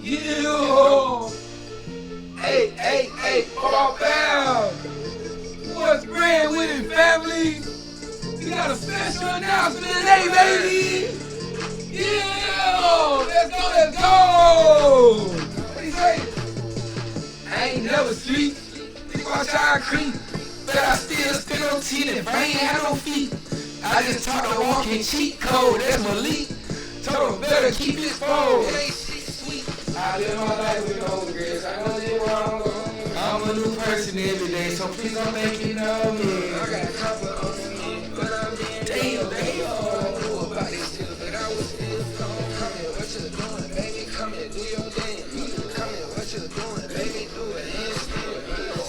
Yeah. Hey, fall down. What's brand with it, family? We got a special announcement today, baby. Yeah, let's go. What do you say? I ain't never sleep. Think about y'all creep. But I still spin on teeth and brain had no feet. I just taught a walking cheat code, that's Malik. Told him better keep his phone. It ain't shit sweet. I live my life with no regrets. I know live where I'm going. I'm a new person every day, so please don't make me know me. I got a couple on me, but I'm being damn. I knew about this shit, but I was still gone. Come here, what you doing, baby? Come here, do your thing. Come here, what you doing, baby? Do it handstand.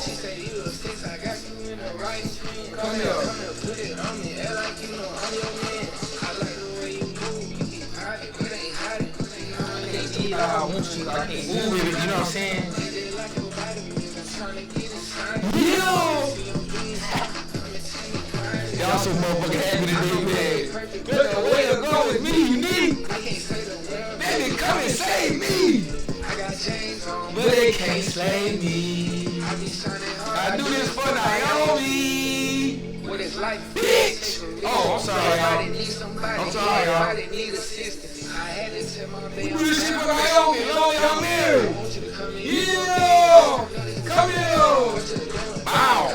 She say you a six, I got you in the right spin. Come here, put it on me, act like you know I'm your man. I like the way you move, you keep hiding, it ain't hiding. I can't see like I want you, I can't move with it, you know what I'm saying? Like your vitamins, I'm trying to get inside. Y'all some motherfucking happy today, man. But the way to go is me, Yuneek. I can't say the word. Baby, come and save me. I got chains on, but they can't slay me. I be shining hard. I do this for Naomi. What it's like, bitch. Oh, I'm sorry, y'all. I'm sorry, y'all. Everybody need assistance. I had to tell my baby. Do this shit for Naomi. Lord, I'm here. Yeah. Come here. Bow.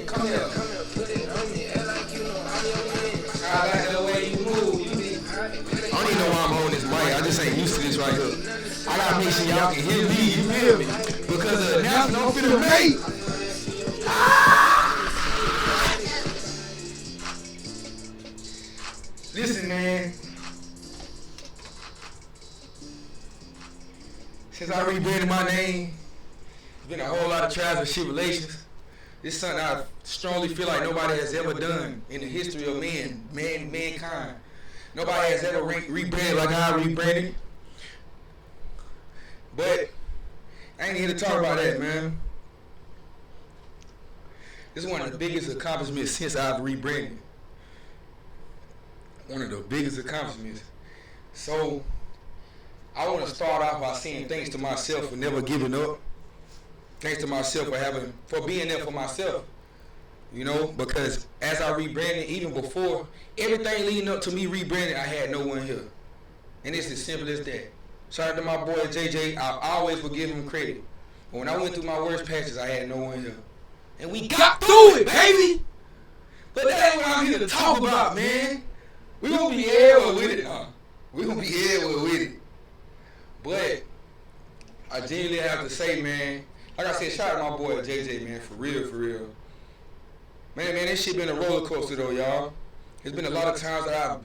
Come here, put it on me, act like you know I'm your man. I like the way you move, you be hiding. I don't even know why I'm holding this mic, I just ain't used to this right here. I gotta make sure y'all can hear me, you feel me? Because the announcement I'm finna make. Listen, man. Since I rebranded my name, it's been a whole lot of trials and tribulations. This is something I strongly feel like nobody has ever done in the history of mankind. Nobody has ever rebranded like I rebranded. But I ain't here to talk about that, man. This is one of the biggest accomplishments since I've rebranded. One of the biggest accomplishments. So I want to start off by saying thanks to myself for never giving up. Thanks to myself for being there for myself, you know, because as I rebranded, even before, everything leading up to me rebranding, I had no one here. And it's as simple as that. Shout out to my boy JJ, I always will give him credit. But when I went through my worst patches, I had no one here. And we got through it, baby! But that ain't what I'm here to talk about, man. We gonna be everywhere with it, huh? We gonna be everywhere with it. But I genuinely have to say, man, like I said, shout out to my boy JJ, man, for real. Man, this shit been a roller coaster though, y'all. There's been a lot of times that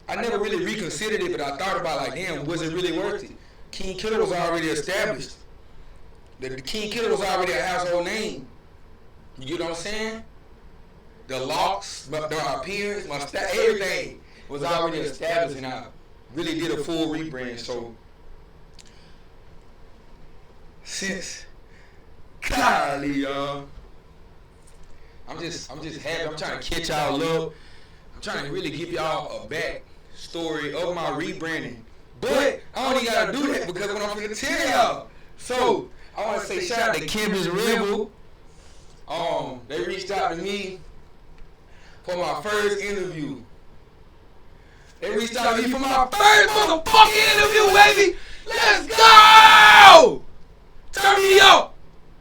I never really reconsidered it, but I thought about like, damn, was it really worth it? King Killer was already established. The King Killer was already a household name. You get what I'm saying? The locks, the appearance, my everything was already established, and I really did a full rebrand. So since golly, y'all, I'm just happy. I'm trying to catch y'all up. I'm trying to really give y'all a back story of my rebranding. But I don't even gotta do that because what I'm gonna tell y'all. So I want to say shout out to Campus Rebel. They reached out to me for my first interview. They reached out to me for my first motherfucking interview, baby. Let's go! Turn me up.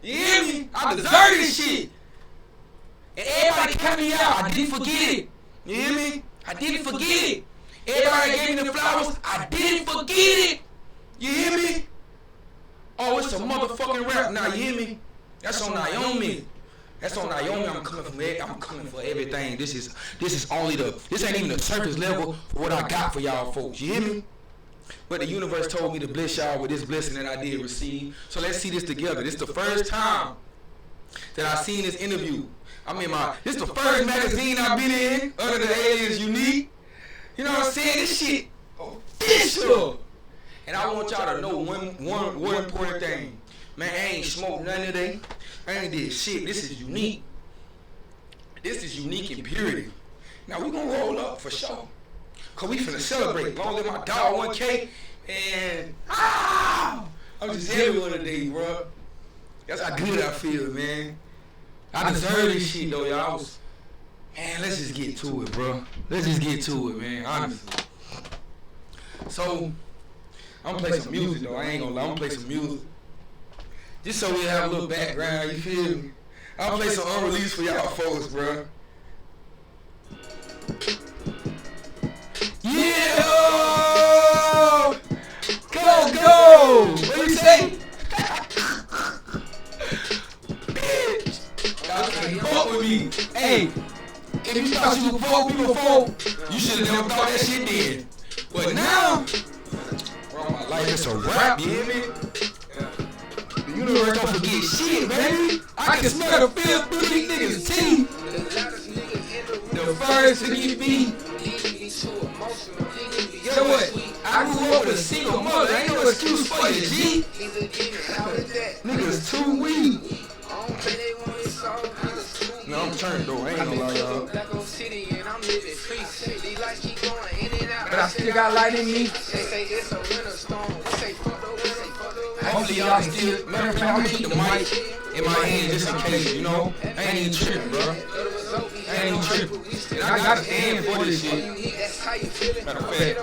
You hear me? I deserve this shit. And everybody cut me out. I didn't forget it. You hear me? I didn't forget it. Everybody gave me the flowers. I didn't forget it. You hear me? Oh, it's a motherfucking rap now. You hear me? That's on Naomi. That's on Naomi. I'm coming for everything. This is only this ain't even the surface level for what I got for y'all folks. You hear me? But the universe told me to bless y'all with this blessing that I did receive. So let's see this together. This is the first time that I seen this interview. This is the first magazine I've been in under the alias Yuneek. You know what I'm saying? This shit official. And I want y'all to know one important thing. Man, I ain't smoked none today. I ain't did shit. This is Yuneek. This is Yuneek and Purity. Now we gonna roll up for sure. Cause we finna celebrate. Long live my dog 1K. And I'm just heavy one today, bro. That's how good I feel, man. I deserve this shit though, y'all. Man, let's just get to it, bro. Let's just get to it, man. Honestly. So I'm gonna play some music though. I ain't gonna lie. I'm gonna play some music. Just so we have a little background, you feel me? I'll play some unreleased for y'all folks, bro. Yeah! Go! What do you say? Bitch! Y'all can't fuck with me. Hey, if you thought you could fuck with me before, you should have never thought that shit did. But now, bro, my life is a rap, you hear me? The universe don't forget shit, baby. I can smell the feel through these niggas' teeth. The first to get beat. So what? I grew up with a single mother. Ain't no excuse for you, G. Niggas too weak. No, I'm turned though. I ain't gonna lie, y'all. But I still got light in me. Hopefully y'all still. Matter of fact, I'm gonna keep the mic in my hand just in case, you know. I ain't even tripping, bro. I ain't even tripping. And I gotta stand for this shit. Matter of fact.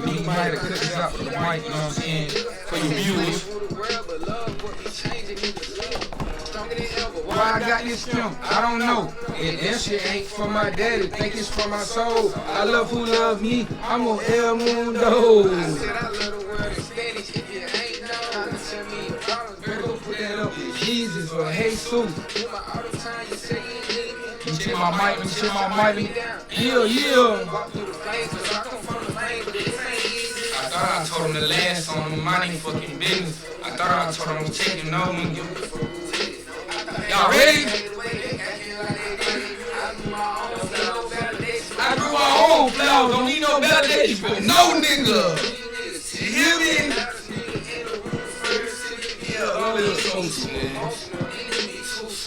You might have to cut this out for the mic, you know what I'm saying? For your viewers. Why I got this film, I don't know. And that shit ain't for my daddy, think it's for my soul. I love who love me, I'm on El Mundo. I said I love the word in Spanish, if you ain't know, tell me your problems, girl, put that up with Jesus or Jesus. You check my mic, you check my mic. Yeah. I thought I told him the last song, my name fucking business. I thought I told him I'm taking over and y'all ready? I grew my own flowers, don't need no validation for no nigga. You hear me? Yeah, a little social, man.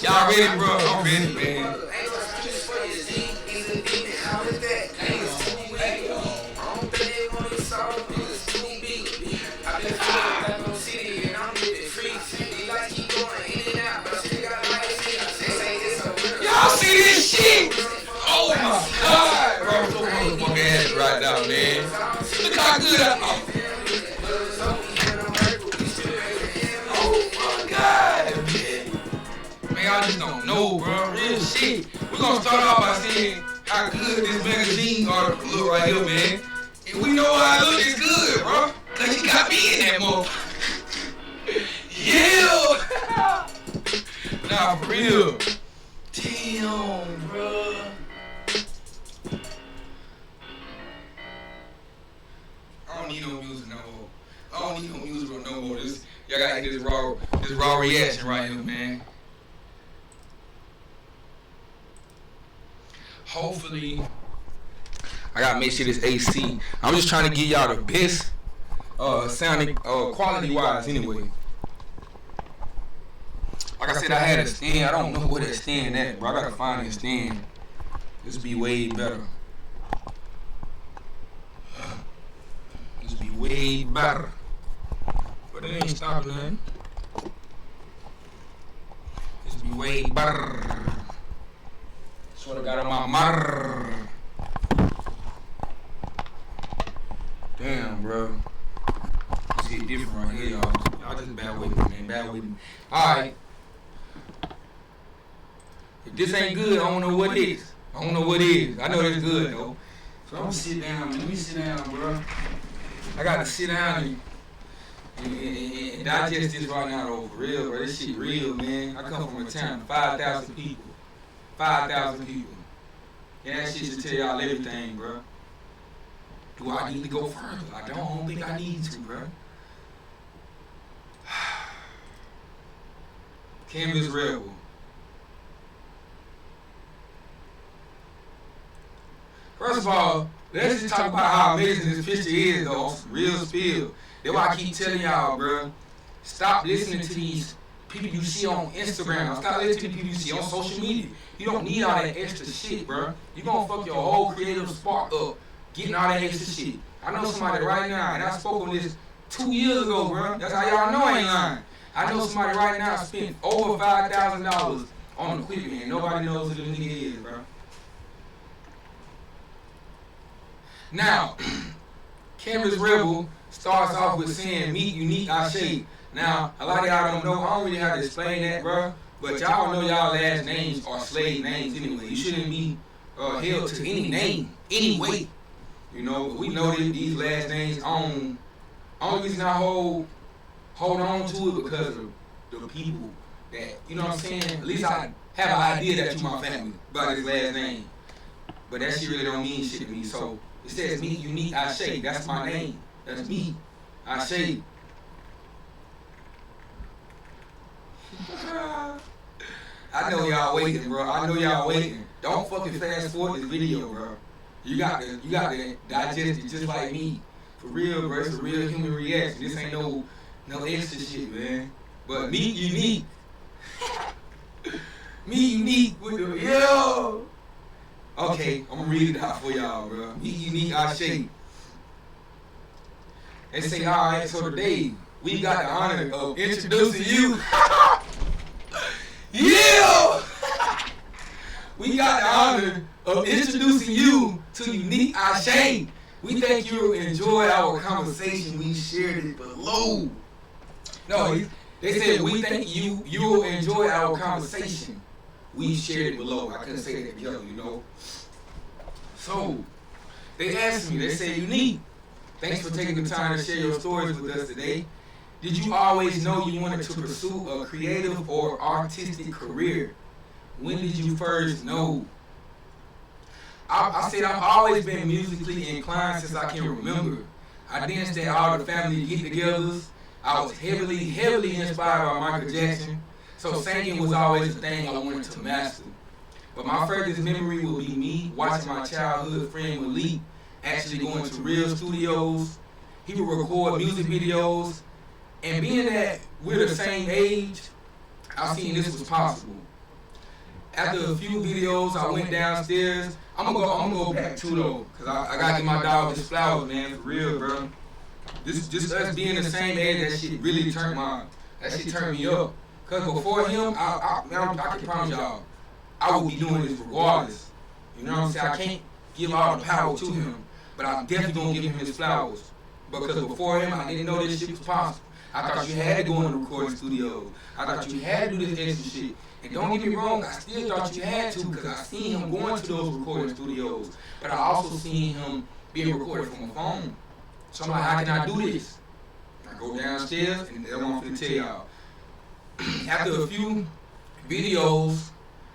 Y'all ready, bro? I'm ready, man. Y'all see this shit? Oh my God, bro, I'm so motherfucking ass right now, man. Look how good I am. Oh my God, man. Man, I just don't know, bro. Real shit. We're gonna start off by saying how good this magazine article look right here, man. And we know how I look is good, bro. Cause you got me in that motherfucker. Yeah. Nah, for real. Damn, bro. I don't need no music no more. I don't need no music no more. Y'all gotta get this raw reaction right here, man. Hopefully, I gotta make sure this AC. I'm just trying to give y'all the best sounding quality wise anyway. Like I said, I had a stand. I don't know where that stand at, bro. I gotta find that stand. This be way better. This be way better. But it ain't stopping nothing. This be way better. That's what I got on my mother. Damn, bro. This get different right here, y'all. Y'all just bear with me, man. Bear with me. Alright. If this ain't good, I don't know what is. I don't know what is. I know it's good, though. So I'm gonna sit down, man. Let me sit down, bro. I gotta sit down and digest this right now, though. For real, bro. This shit real, man. I come from a town of 5,000 people. 5,000 people. And that shit should tell y'all everything, bro. Do I need to go further? I don't think I need to, bro. Canvas Rebel. First of all, let's just talk about how amazing this picture is, though. Real spill. That's why I keep telling y'all, bro. Stop listening to these people you see on Instagram. Stop listening to people you see on social media. You don't need all that extra shit, bro. You gonna fuck your whole creative spark up getting all that extra shit. I know somebody right now, and I spoke on this 2 years ago, bro. That's how y'all know I ain't lying. I know somebody right now spent over $5,000 on equipment, and nobody knows who the nigga is, bro. Now, Canvas Rebel starts off with saying, meet Yuneek, I shade. Now, a lot of y'all don't know, I don't really have to explain that, bro. But y'all know y'all last names are slave names anyway. You shouldn't be held to any name, any way. You know, but we know that these last names only reason I hold on to it because of the people that, you know what I'm saying? At least I have an idea that you my family by this last name. But that shit really don't mean shit to me. So it says me, Yuneek, I shade. That's my name. That's me. I shade. I know y'all waiting, bro. I know y'all waiting. Don't fucking fast forward this video, bro. You got to digest it just like me. For real, bro. It's a real human reaction. This ain't no extra shit, man. But meet Yuneek. Meet Yuneek with the yo. Okay, I'm gonna read it out for y'all, bro. Meet Yuneek, I shade. They say, all right, so today we got the honor of introducing you. Yeah! We got the honor of introducing you to Yuneek, I shade. We think you'll enjoy our conversation. We shared it below. No, they said we think you'll enjoy our conversation. We shared it below. I couldn't say that together, you know. So they asked me. They said, Yuneek, thanks for taking the time to share your stories with us today. Did you always know you wanted to pursue a creative or artistic career? When did you first know? I said I've always been musically inclined since I can remember. I danced at all the family get-togethers. I was heavily inspired by Michael Jackson. So singing was always the thing I wanted to master. But my furthest memory will be me watching my childhood friend Malik actually going to real studios. He would record music videos. And being that we're the same age, I seen this was possible. After a few videos, I went downstairs. I'm gonna go back too though, cause I gotta give my dog his flowers, man, for real, bro. Just us being the same age, that shit really turned me up. Cause before him, I can promise y'all, I would be doing this regardless. You know what I'm saying? I can't give all the power to him, but I'm definitely gonna give him his flowers. Because before him, I didn't know this shit was possible. I thought you had to go in the recording studio. I thought you had to do this extra shit. And don't get me wrong, I still thought you had to because I seen him going to those recording studios. But I also seen him being recorded from a phone. So I'm like, how can I do this? I go downstairs, and that's what I'm finna tell y'all. After a few videos,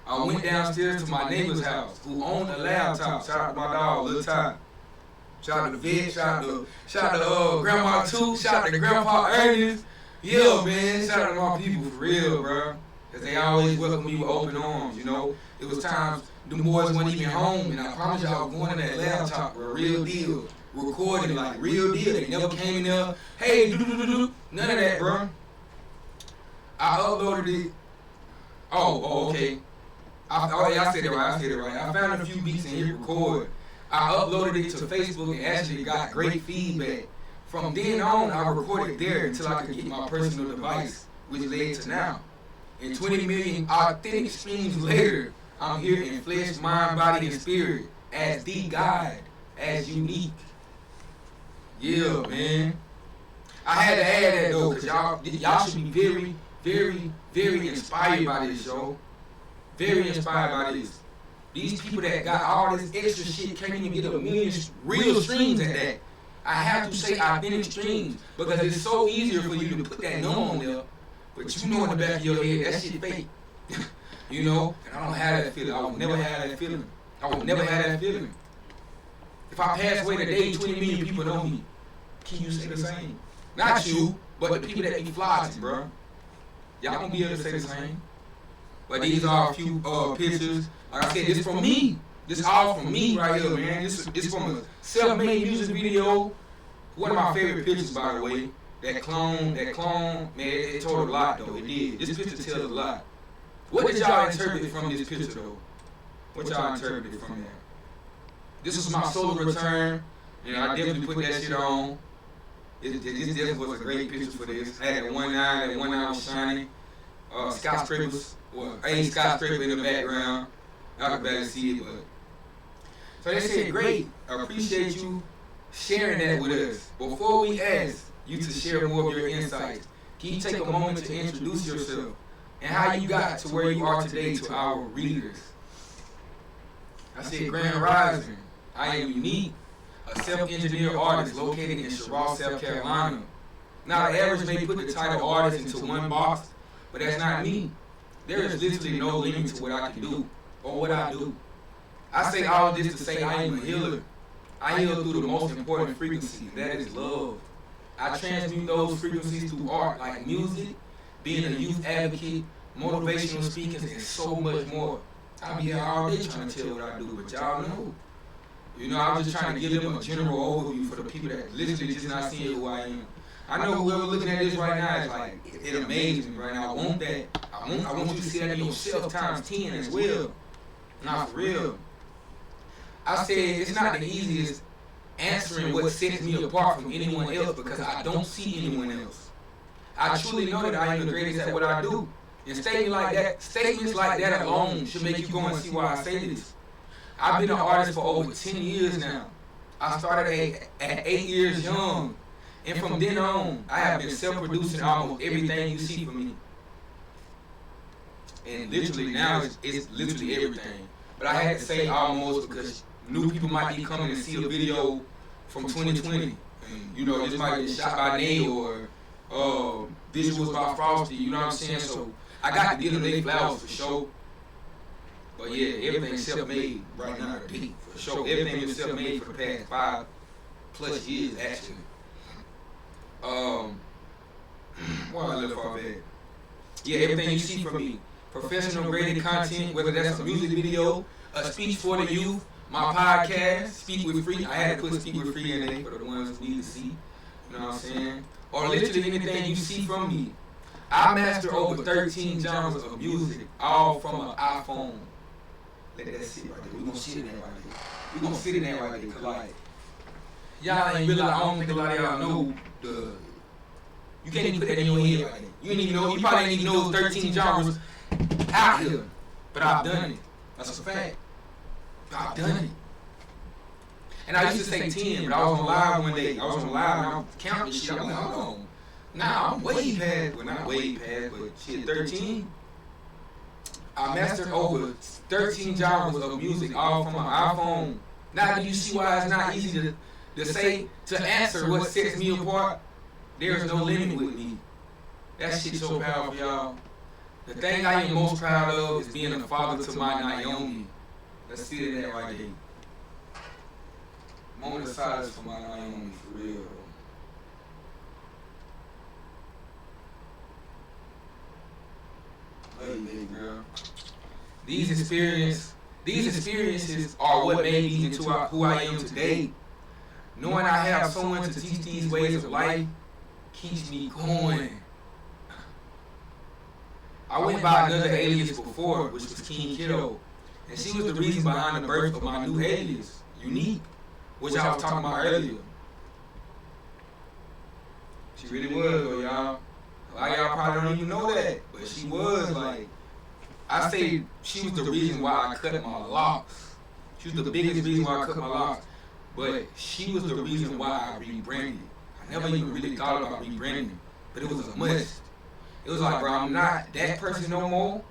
I went downstairs to my neighbor's house who owned a laptop. Shout out to my dog, Lil Ty. Shout out to Vic, shout out to Grandma Too, shout out to Grandpa Ernest. Yeah, man, shout out to my people for real, bro. Cause they always welcome me with open arms, you know. It was times the boys weren't even home, and I promise y'all, going in that laptop for a real deal, recording like real deal. They never came in there, hey, none of that, bro. I uploaded it. Okay. I said it right. I found a few beats and hit record. I uploaded it to Facebook and actually got great feedback. From then on, I recorded there until I could get my personal device, which led to now. And 20 million authentic streams later, I'm here in flesh, mind, body, and spirit as the guide, as Yuneek. Yeah, man. I had to add that though, because y'all should be very inspired by this, yo. Very inspired by this. These people that got all this extra shit can't even get a million real streams at that. I have to say authentic streams because it's so easier for you to put that number on there, but you know in the back of your head that shit fake. You know, and I don't have that feeling. I will never have that feeling. If I pass away today, 20 million people know me. Can you say the same? Not you, but the people that be flossing, bro. Y'all gonna be able to say the same. But these are a few pictures. Like I said, this from me. This all from me right here, man. This from a self-made music video. One of my favorite pictures, by the way. that clone, man, it told a lot though. It did. This picture tells a lot. What did y'all interpret from this picture though? What y'all interpreted from that? This was my solar return. You know, I definitely put that shit on. This definitely was a great picture for this. I had that one eye was shining. Skyscrapers, well, ain't skyscraper in the background. Y'all can barely see it, but. So they said, great, I appreciate you sharing that with us. Before we ask you to share more of your insights, can you take a moment to introduce yourself and how you got to where you are today to our readers? I said, Grand Rising, I am Yuneek, a self-engineered artist located in Charlotte, South Carolina. Now, the average may put the title artist into one box, but that's not me. There is literally no limit to what I can do or what I do. I say all this to say I am a healer. I heal through the most important frequency, that is love. I transmute those frequencies through art like music, being a youth advocate, motivational speakers, and so much more. I be here all day trying to tell what I do, but y'all know. You know, I'm just trying to give them a general overview for the people that literally just not seeing who I am. I know whoever looking at this right now is like, it amazes me right now. I want that. I want you to see that in yourself times 10 as well. Not for real. I said it's not the easiest answering what sets me apart from anyone else because I don't see anyone else. I truly know that I am the greatest at what I do. And statements like that alone should make you go and see why I say this. I've been an artist for over 10 years now. I started at 8 years young. And from then on, I have been self-producing almost everything you see from me. And literally now, it's literally everything. But I had to say almost because new people might be coming and see a video from 2020. And, you know, this might be shot by Nate or visuals by Frosty, you know what I'm saying? So I got to give them their flowers for sure. But yeah, everything's self-made right now, deep, for sure. Everything is self-made for the past 5+ years, actually. Why I live far back? Yeah, everything you see from me, professional graded content, whether that's a music video, a speech for the youth, my podcast, Speak With Free. I had to put Speak With Free in there for the ones who need to see. You know what I'm saying? Or literally anything you see from me. I master over 13 genres of music, all from an iPhone. Let that sit right there. We're gonna sit in that right there. We're gonna sit in that right there, cause like, y'all ain't realize, I don't think a lot of y'all know you can't even put that in your head right there. You ain't even know, you probably ain't even know those 13 genres out here. But I've done it. That's a fact. I've done it. And I used to say 10, but I was on live one day. I was on live and I was counting shit. I'm like, hold on. Nah, I'm way past, well not way past, but shit, 13. I mastered over 13 genres of music, all from my iPhone. Now do you see why it's not easy to answer what sets me apart? There's no limit with me. That shit's so powerful, y'all. The thing I am most proud of is being a father to my Naomi. Let's see that right there. Moment of silence for my Naomi, for real. Love you, baby girl. These experiences are what made me into who I am today. Knowing I have someone to teach these ways of life keeps me going. I went by another alias before, which was King Kiddo, and she was the reason behind the birth of my new alias, Yuneek, which I was talking about earlier. She really was, though, y'all. A lot of y'all probably don't even know that, but she was, like, I say she was the reason why I cut my locks. She was the biggest reason why I cut my locks, but she was the reason why I rebranded. I never even really thought about rebranding, but it was a must. It was like, bro, I'm not that person no more.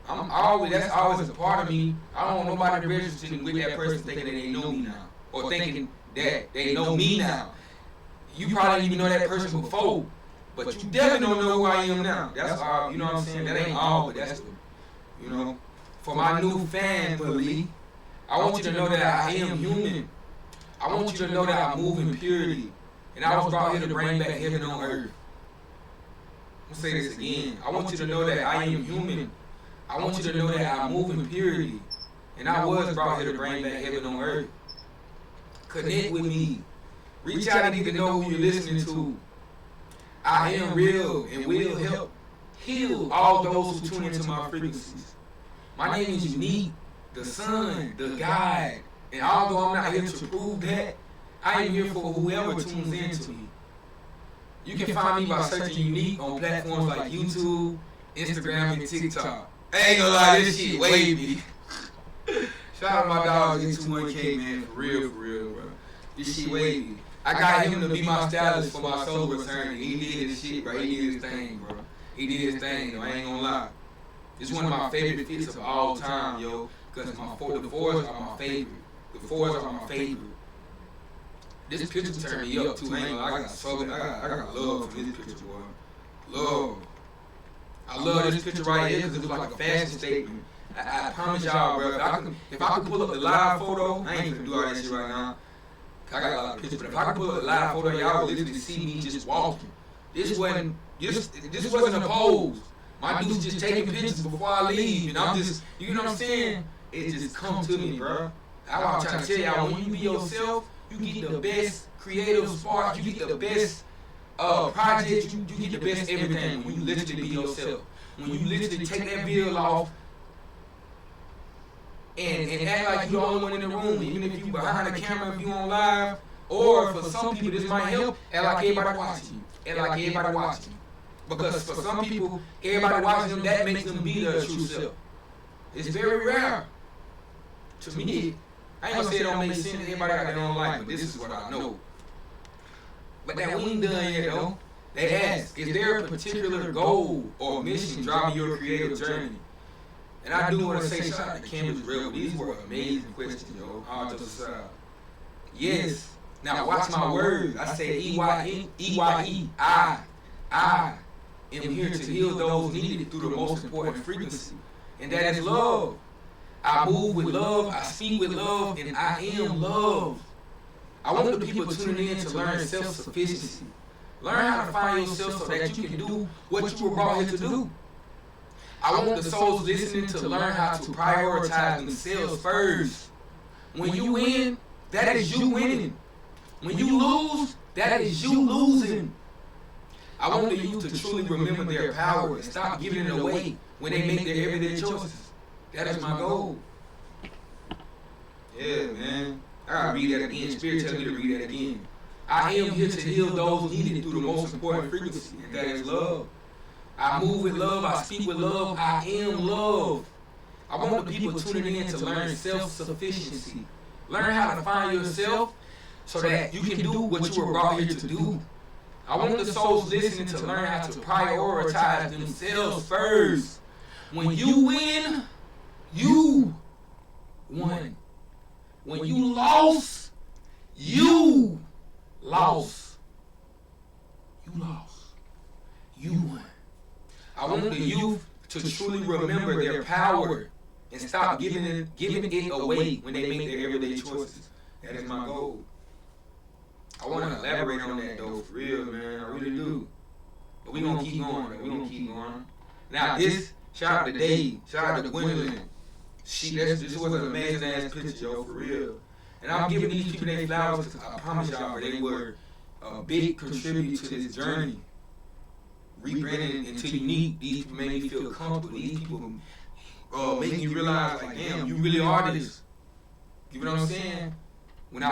That's always a part of me. I don't want nobody registering with that person thinking that they know me now, or thinking that they know me now. You probably didn't even know that person before, but you definitely don't know who I am now. That's all, you know what I'm saying? That ain't all, but that's the, you know, for my new family, I want you to know that I am human. I want you to know that I move in purity, and I was brought here to bring back heaven on earth. I'm gonna say this again. I want you to know that I am human. I want you to know that I move in purity, and I was brought here to bring back heaven on earth. Connect with me. Reach out and get to know who you're listening to. I am real and will help heal all those who tune into my frequencies. My name is Yuneek, the son, the guide. And although I'm not here to prove that, I am here for whoever tunes into me. You can find me by searching Yuneek on platforms like YouTube, Instagram, and TikTok. I ain't gonna lie, this shit wavy. Shout out to my dog G21K, man, for real, bro. This shit wavy. I got him to be my stylist for my solo return. He did his shit, bro. He did his thing, bro. He did his thing, though. I ain't gonna lie. It's one of my favorite fits of all time, yo. Because the fours are my favorite. The fours are my favorite. This picture turned me up too. I ain't gonna lie. I got love for this picture, boy. Love. I love this picture right here because it was like a fashion statement. I promise y'all, bro. If I could pull up the live photo, I ain't gonna do all that shit right now. I got a lot of pictures, but if I could pull up the live photo, y'all would literally see me just walking. This wasn't a pose. My dude's just taking pictures before I leave, and I'm just, you know what I'm saying? It just come to me, bro. I'm trying to tell y'all, when you be yourself, you get the best creative spark, you get the best project, you get the best everything when you literally be yourself. When you literally take that veil off and act like you're the only one in the room, even if you behind the camera, if you on live, or for some people this might help, act like everybody watching you. Act like everybody watching you. Because for some people, everybody watching them, that makes them be their true self. It's very rare. To me, I ain't gonna say it don't make sense, everybody got their own life, but this is what I know. But that we ain't done yet though. They ask, is there a particular goal or mission driving your creative journey? And I do want to say, shout out to Canvas Real. These were amazing questions, yo. All just aside. Yes. Now watch my words. I say E-Y-E. I am here to heal those needed through the most important frequency. And that is love. I move with love, I speak with love, and I am love. I want the people tuning in to learn self-sufficiency. Learn how to find yourself so that you can do what you were brought here to do. I want the souls listening to learn how to prioritize themselves first. When you win, that is you winning. When you lose, that is you losing. I want the youth to truly remember their power and stop giving it away when they make their everyday choices. That is my goal. Yeah, man. I gotta read that again. Spirit tells me to read that again. I am here to heal those needed through the most important frequency, and that is love. I move with love, I speak with love, I am love. I want the people tuning in to learn self-sufficiency. Learn how to find yourself so that you can do what you were brought here to do. I want the souls listening to learn how to prioritize themselves first. When you win, you won. When you lost, you lost. You lost. You won. I want the youth to truly remember their power and stop giving it away when they make their everyday choices. That is my goal. I want to elaborate on that though, for real, man. I really do. But we gonna keep going, man. We gonna keep going. Now this, shout out to Dave, shout out to Gwendolyn. This was an amazing ass picture, yo, for real. And I'm giving these people their flowers because I promise y'all, they were a big contributor to this journey. Rebranding into Yuneek, these people made me feel comfortable. These people make me realize, like, damn, you really are this. You know what I'm saying? When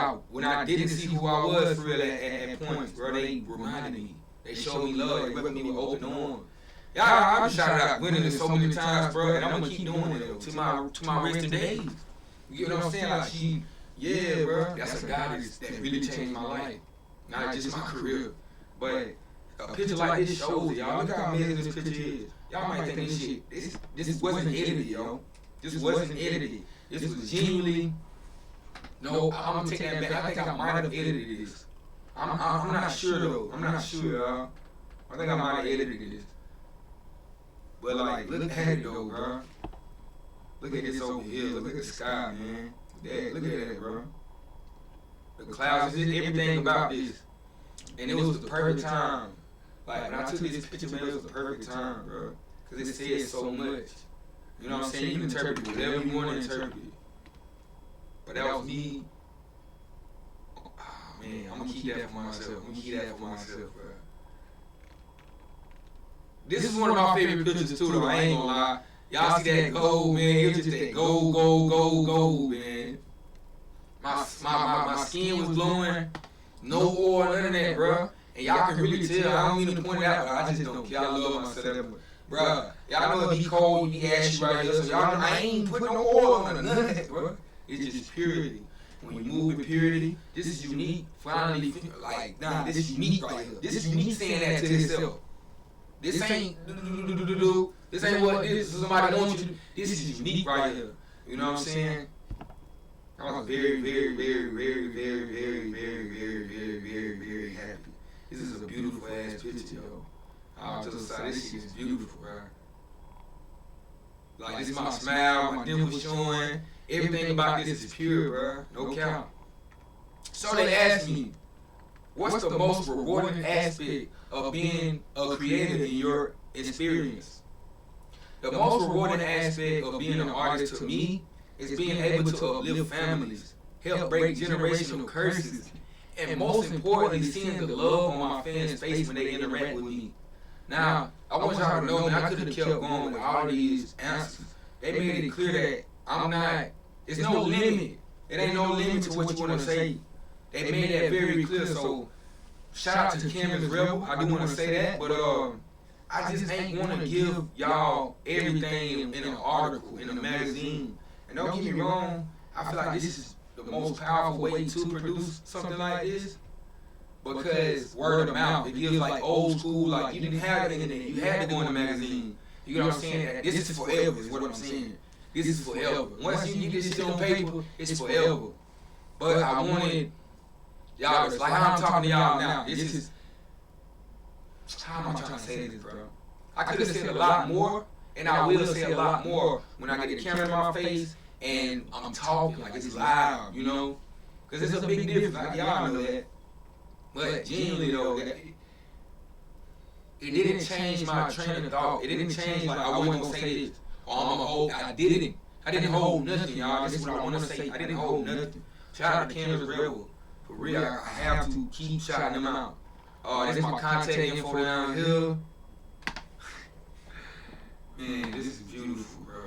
I didn't see who I was for real at points, bro, they reminded me. They showed me love. They welcomed me with open arms. Y'all, I've shouted out Gwendolyn so many times, bro, and I'm gonna keep doing it to my resting days. You know what I'm saying? Like yeah, bro, that's a goddess that really changed my life, not just my career. But a picture like this shows it, y'all. Look how amazing this picture is. Y'all might think this shit, this wasn't edited, yo. This wasn't edited. This was genuinely. No, I'm gonna take that back. I think I might have edited this. I'm not sure though. I'm not sure, y'all. I think I might have edited this. But like, look at it though, bro. Look at this over here. Look at the sky, man. Dad, look at that, bro. The clouds, everything about this. And it was the perfect time. Like, when I took this picture, man, it was the perfect time, bro. Because it said so much. You know what I'm saying? You can interpret it whatever you want to interpret it. But that was me. Oh, man, I'm going to keep that for myself. I'm going to keep that for myself, bro. This is one of my favorite pictures too, though. I ain't gonna lie. Y'all see that gold, man? It was just that gold, man. My skin was glowing. No oil, none of that, bro. And y'all can really tell. I don't mean to point it out, but I just don't care. I love myself. Bruh, y'all know it be cold, you be ashy right here, so y'all know I ain't put no oil on it, none of that, bro. It's just purity. When you move with purity, this is unique. Finally, like, nah, this is unique right here. This is unique saying that to himself. This ain't this ain't what this is somebody wants you to do. This is unique right here. You know what I'm saying? I was very happy. This is a beautiful ass picture, yo. To the side, this shit is beautiful, bro. Like, this is my smile, my dimples showing. Everything about this is pure, bro. No cap. So they asked me, what's the most rewarding aspect of being a creator in your experience? The most rewarding aspect of being an artist to me is being able to uplift families, help break generational curses, and most importantly, seeing the love on my fans' face when they interact with me. Now, I want y'all to know, man, I could have kept going with all these answers. They made it clear that I'm not, there's no limit. It ain't no limit to what you want to say. They made that very clear, so shout out to Canvas Rebel. I do want to say that, but I just ain't want to give y'all everything in an article, in a magazine. And don't get me wrong, I feel like this is the most powerful way to produce something like this. Because word of mouth, it gives like old school, like you didn't have the internet, you had to go in the magazine. You know what I'm saying? This is forever, is what I'm saying. This is forever. Once you get this shit on paper, it's forever. But I wanted y'all, like how I'm talking to y'all now, this is, how am I trying to say this, bro? I could have said a lot more, and I will say a lot more when I get the camera in my face and I'm talking, like it's loud, you know? Because it's a big difference, like y'all know that. But genuinely though, it didn't change my train of thought. It didn't change like I wasn't gonna say this. Or I'm gonna hold. I didn't hold nothing, y'all. This is what I wanna say. I didn't hold nothing. Shout out to Canvas Rebel. For real, I have to keep shouting them out. This is my contact info down here. Man, this is beautiful, bro.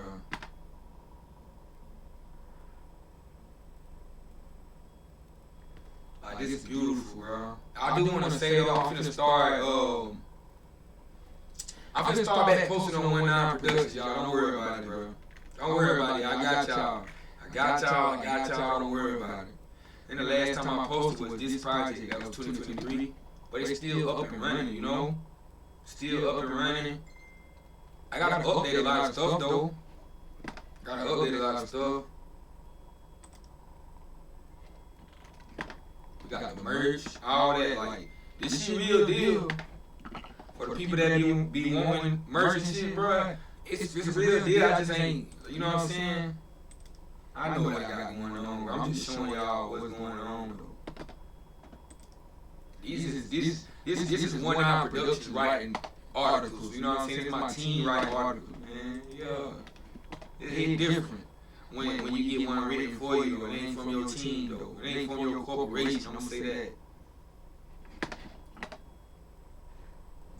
Like, this is beautiful, bro. I do want to say, though, I'm finna start back posting on 19 Productions, y'all. Don't worry about it, bro. Don't worry about it. I got y'all. Don't worry about it. And the last time I posted was this project. That was 2023. But it's still up and running, you know? Still up and running. I gotta update a lot of stuff, though. We got the merch, all that, like, this shit real deal. For the people that be wanting merch and shit, bro, it's a real deal. I just ain't, you know what I'm saying? I know what I got going on, bro. I'm just showing y'all what's going on, though. This is 19 Productions writing articles, you know what I'm saying? It's my team writing articles, man. Yeah. It hit different when you get one written for you, though. It ain't from your team, though. It ain't from your corporation, I'm gonna say that.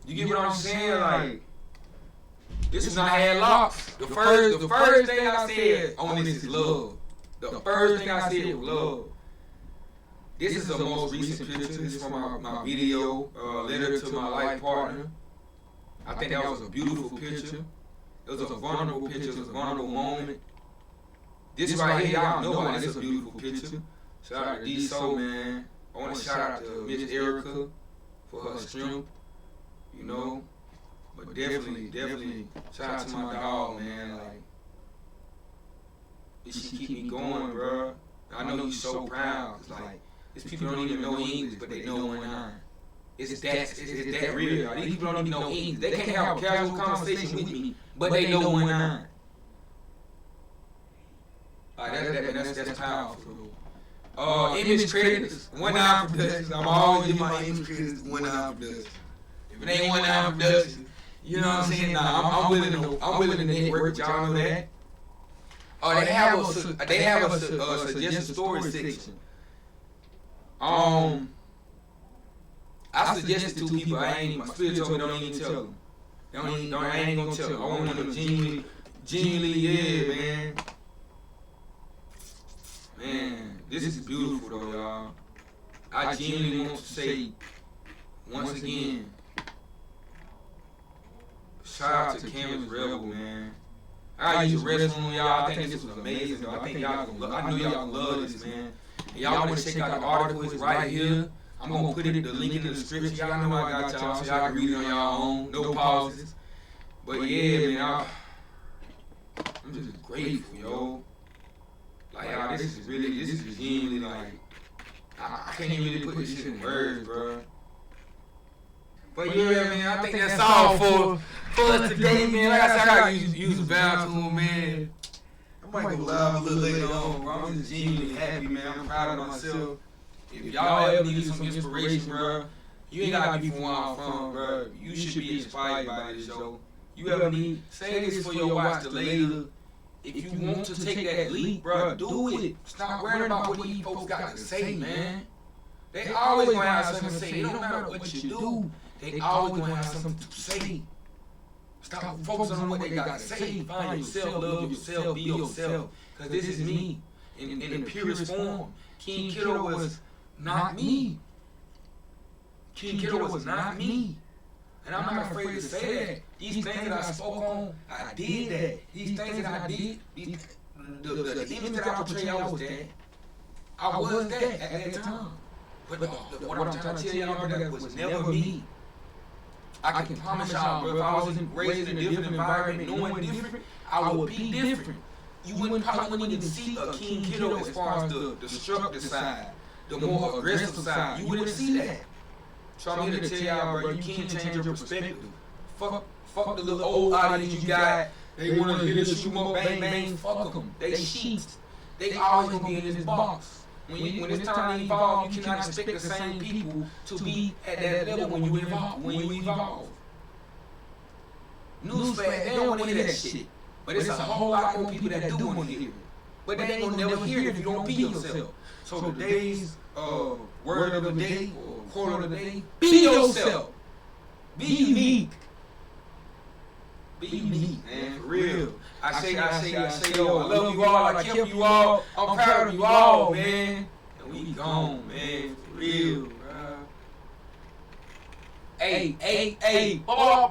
You get what I'm saying? Like, this is not had locks. The first thing I said on this is love. The first thing I said was love. This is the most recent picture. This is from my video, letter to my life partner. I think that was a beautiful picture. It was a vulnerable picture. It was a vulnerable moment. This right here, y'all know why this is a beautiful picture. Shout out to D-So, man. I want to shout out to Miss Erica for her strength. You know, but definitely shout out to my dog, man. Like, she keep me going, bro. I know you're so proud. Cause like, these people don't even know English, but they know 19. It's that real. These people don't even know English. They can't have a casual conversation with me, but they know 19. Like, that's powerful. Image credits, 19 Productions. I'm always in my image credits, 19 Productions. If it ain't 19 Productions, you know what I'm saying? Nah, I'm willing to network with y'all, know that. They have a suggested story section. I suggested 2 people. My spirit told me don't even tell them. I ain't gonna tell. I want them genuinely, yeah, man. Man, this is beautiful though, y'all. I genuinely want to say, once again, shout out to Canvas Rebel, man. I used to wrestle on y'all. I think this was amazing, though. I think y'all gonna love. I know y'all gonna love this, man. And y'all want to check out the article? It's right here. I'm gonna put the link in the description. Y'all know I got y'all, so y'all can read it on y'all own. No pauses. But yeah, man, I'm just grateful, yo. Like, y'all, this is genuinely like, I can't even really put this shit in words, bro. But yeah, man, I think that's all for us today, man. Like I said, I gotta use a bathroom, man. I might go live a little later on, bro. I'm just genuinely happy, man. I'm proud of myself. If y'all ever need some inspiration, bro, you ain't gotta be from where I'm from, bro. You should be inspired by this show. You ever need, say this for your watch to later. If you want to take that leap, bro, do it. Stop worrying about what these folks got to say, man. They always gonna have something to say. It don't matter what you do. They always gonna have something to say. Stop focusing on what they got to say. Find yourself, love yourself, be yourself. Because this is me in the purest form. King Kiddo was not me. King Kiddo was not me. And I'm not afraid to say that. These things that I spoke on, I did that. These things that I did, the image that I portrayed, I was that. I was that at that time. But what I'm trying to tell y'all, bro, that was never me. I can promise y'all, bro, if I was raised in a different environment, knowing different, I would be different. You probably wouldn't even see a King Kiddo as far as the destructive side, the more aggressive side. You wouldn't see that. So I'm here to tell y'all, bro, you can't change your perspective. Fuck the little old audience you got. They want to hear this shoot up, bang, bang. Fuck them. They sheets. They always going to be in this box. When it's time to evolve, you cannot expect the same people to be at that level when you evolve. Newsflash, they don't want to hear that shit. But it's a whole lot more people that do want to hear it. But they ain't going to never hear it if you don't be yourself. So today's word of the day, or quote of the day, be yourself. Be unique. Be unique, man, for real. I say, yo, I love you all, I kept you all, I'm proud of you all, man. And we gone, man, for real, bro. Hey, bow.